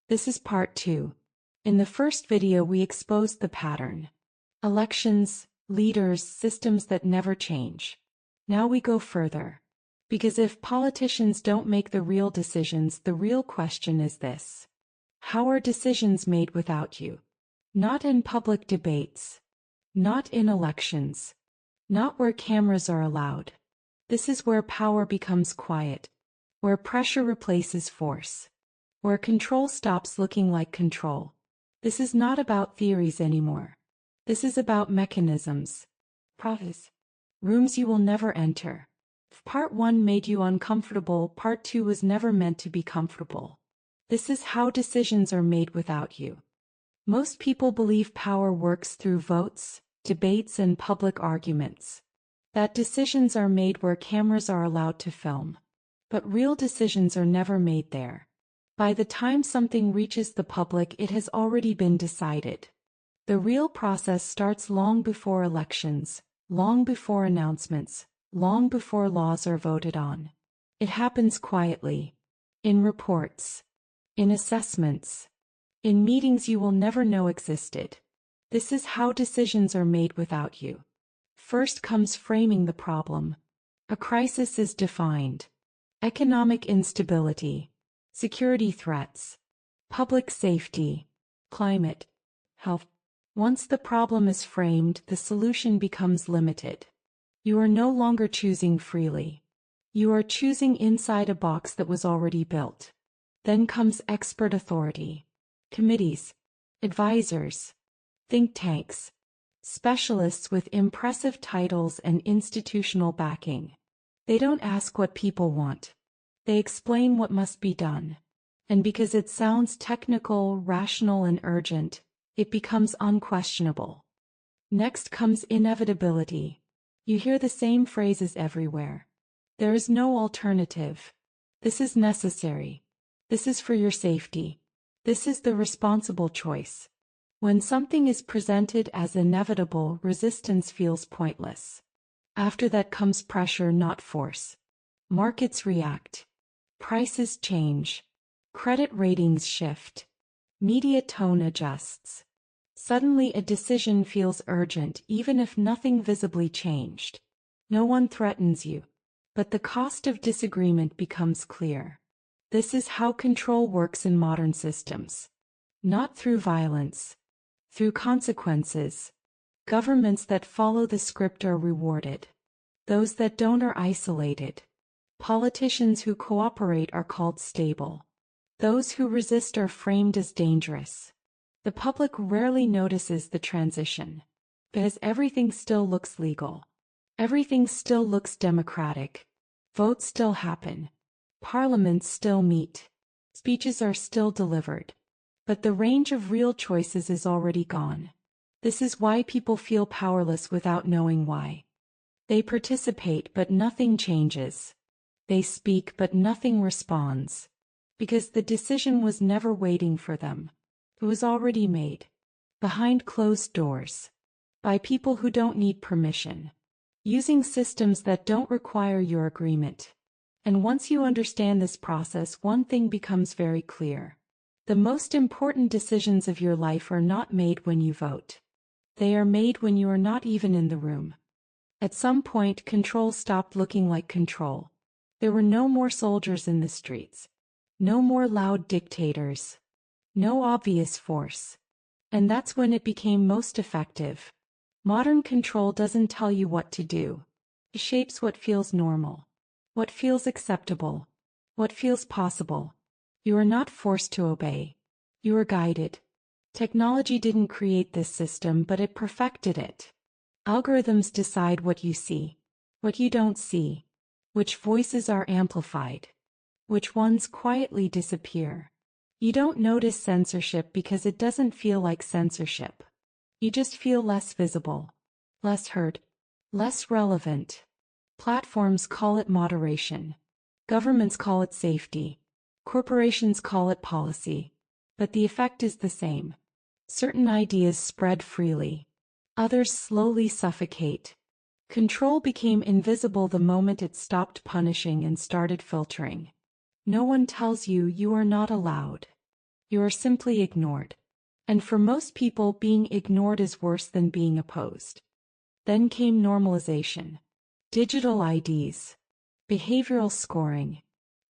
This is part 2. In the first video we exposed the pattern. Elections, leaders, systems that never change. Now we go further. Because if politicians don't make the real decisions, the real question is this. How are decisions made without you? Not in public debates. Not in elections. Not where cameras are allowed. This is where power becomes quiet. Where pressure replaces force. Where control stops looking like control. This is not about theories anymore. This is about mechanisms. Process. Rooms you will never enter. If part 1 made you uncomfortable, part 2 was never meant to be comfortable. This is how decisions are made without you. Most people believe power works through votes, debates, and public arguments. That decisions are made where cameras are allowed to film. But real decisions are never made there. By the time something reaches the public, it has already been decided. The real process starts long before elections, long before announcements, long before laws are voted on. It happens quietly. In reports. In assessments. In meetings you will never know existed. This is how decisions are made without you. First comes framing the problem. A crisis is defined. Economic instability. Security threats. Public safety. Climate. Health. Once the problem is framed, the solution becomes limited. You are no longer choosing freely. You are choosing inside a box that was already built. Then comes expert authority. Committees. Advisors. Think tanks. Specialists with impressive titles and institutional backing. They don't ask what people want. They explain what must be done. And because it sounds technical, rational, and urgent, it becomes unquestionable. Next comes inevitability. You hear the same phrases everywhere. There is no alternative. This is necessary. This is for your safety. This is the responsible choice. When something is presented as inevitable, resistance feels pointless. After that comes pressure, not force. Markets react. Prices change. Credit ratings shift. Media tone adjusts. Suddenly a decision feels urgent even if nothing visibly changed. No one threatens you. But the cost of disagreement becomes clear. This is how control works in modern systems. Not through violence. Through consequences. Governments that follow the script are rewarded. Those that don't are isolated. Politicians who cooperate are called stable. Those who resist are framed as dangerous. The public rarely notices the transition. Because everything still looks legal. Everything still looks democratic. Votes still happen. Parliaments still meet. Speeches are still delivered. But the range of real choices is already gone. This is why people feel powerless without knowing why. They participate but nothing changes. They speak but nothing responds. Because the decision was never waiting for them. It was already made. Behind closed doors. By people who don't need permission. Using systems that don't require your agreement. And once you understand this process, one thing becomes very clear. The most important decisions of your life are not made when you vote. They are made when you are not even in the room. At some point, control stopped looking like control. There were no more soldiers in the streets. No more loud dictators. No obvious force. And that's when it became most effective. Modern control doesn't tell you what to do. It shapes what feels normal. What feels acceptable. What feels possible. You are not forced to obey. You are guided. Technology didn't create this system, but it perfected it. Algorithms decide what you see. What you don't see. Which voices are amplified. Which ones quietly disappear. You don't notice censorship because it doesn't feel like censorship. You just feel less visible. Less heard. Less relevant. Platforms call it moderation. Governments call it safety. Corporations call it policy. But the effect is the same. Certain ideas spread freely. Others slowly suffocate. Control became invisible the moment it stopped punishing and started filtering. No one tells you you are not allowed. You are simply ignored. And for most people, being ignored is worse than being opposed. Then came normalization. Digital IDs. Behavioral scoring.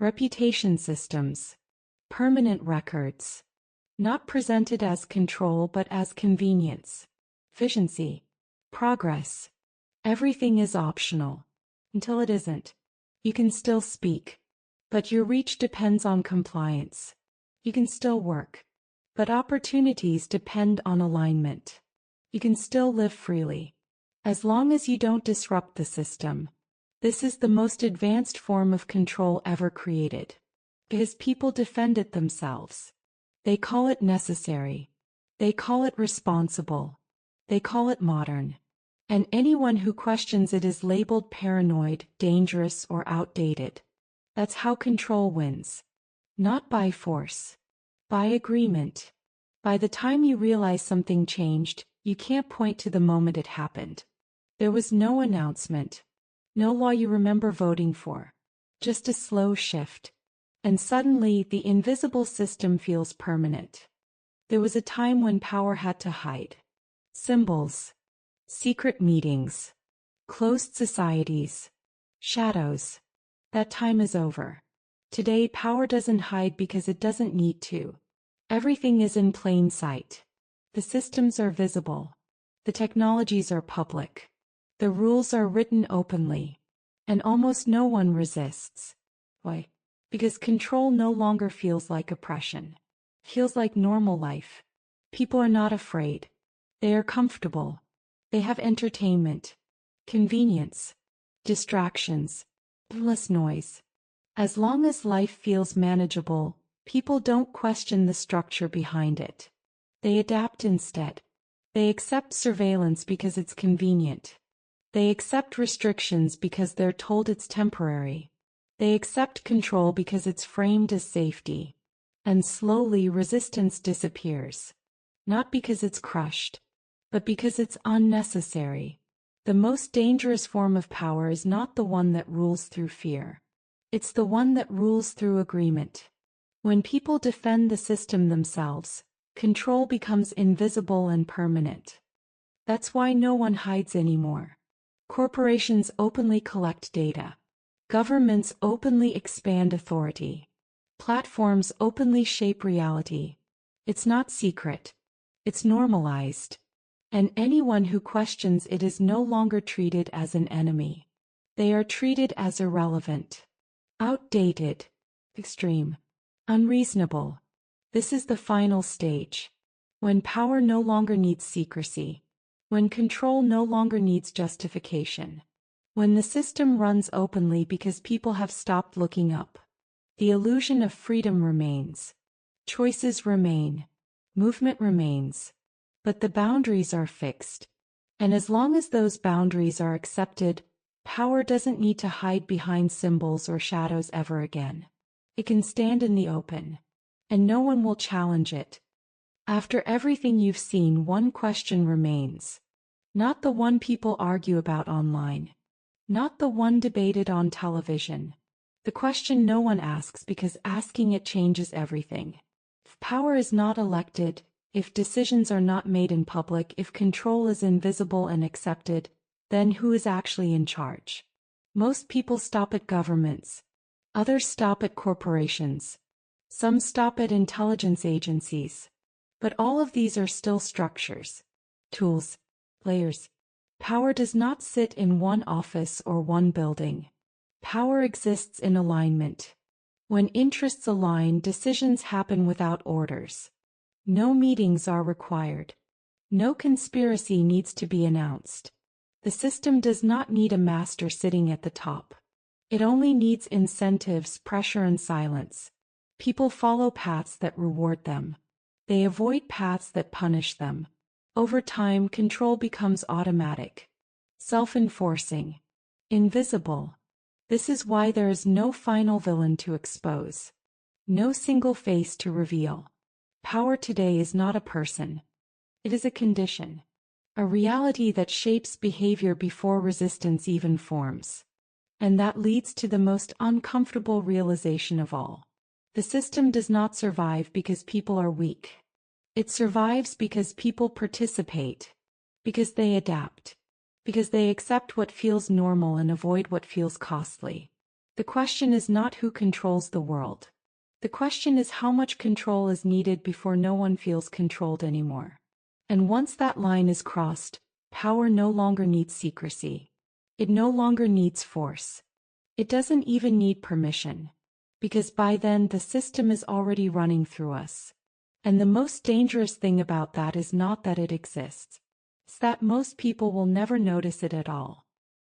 Reputation systems. Permanent records. Not presented as control but as convenience. Efficiency. Progress. Everything is optional. Until it isn't. You can still speak. But your reach depends on compliance. You can still work. But opportunities depend on alignment. You can still live freely. As long as you don't disrupt the system. This is the most advanced form of control ever created. Because people defend it themselves. They call it necessary. They call it responsible. They call it modern. And anyone who questions it is labeled paranoid, dangerous, or outdated. That's how control wins. Not by force. By agreement. By the time you realize something changed, you can't point to the moment it happened. There was no announcement. No law you remember voting for. Just a slow shift. And suddenly, the invisible system feels permanent. There was a time when power had to hide. Symbols. Secret meetings. Closed societies. Shadows. That time is over. Today, power doesn't hide because it doesn't need to. Everything is in plain sight. The systems are visible. The technologies are public. The rules are written openly. And almost no one resists. Why? Because control no longer feels like oppression. It feels like normal life. People are not afraid. They are comfortable. They have entertainment, convenience, distractions, less noise. As long as life feels manageable, people don't question the structure behind it. They adapt instead. They accept surveillance because it's convenient. They accept restrictions because they're told it's temporary. They accept control because it's framed as safety. And slowly resistance disappears. Not because it's crushed, but because it's unnecessary. The most dangerous form of power is not the one that rules through fear. It's the one that rules through agreement. When people defend the system themselves, control becomes invisible and permanent. That's why no one hides anymore. Corporations openly collect data. Governments openly expand authority. Platforms openly shape reality. It's not secret. It's normalized. And anyone who questions it is no longer treated as an enemy. They are treated as irrelevant. Outdated. Extreme. Unreasonable. This is the final stage. When power no longer needs secrecy. When control no longer needs justification. When the system runs openly because people have stopped looking up. The illusion of freedom remains. Choices remain. Movement remains. But the boundaries are fixed. And as long as those boundaries are accepted, power doesn't need to hide behind symbols or shadows ever again. It can stand in the open. And no one will challenge it. After everything you've seen, one question remains. Not the one people argue about online. Not the one debated on television. The question no one asks because asking it changes everything. If power is not elected, if decisions are not made in public, if control is invisible and accepted, then who is actually in charge? Most people stop at governments. Others stop at corporations. Some stop at intelligence agencies. But all of these are still structures, tools, layers. Power does not sit in one office or one building. Power exists in alignment. When interests align, decisions happen without orders. No meetings are required. No conspiracy needs to be announced. The system does not need a master sitting at the top. It only needs incentives, pressure, and silence. People follow paths that reward them. They avoid paths that punish them. Over time, control becomes automatic, self-enforcing, invisible. This is why there is no final villain to expose. No single face to reveal. Power today is not a person. It is a condition. A reality that shapes behavior before resistance even forms. And that leads to the most uncomfortable realization of all. The system does not survive because people are weak. It survives because people participate, because they adapt, because they accept what feels normal and avoid what feels costly. The question is not who controls the world. The question is how much control is needed before no one feels controlled anymore. And once that line is crossed, power no longer needs secrecy. It no longer needs force. It doesn't even need permission. Because by then the system is already running through us. And the most dangerous thing about that is not that it exists. It's that most people will never notice it at all.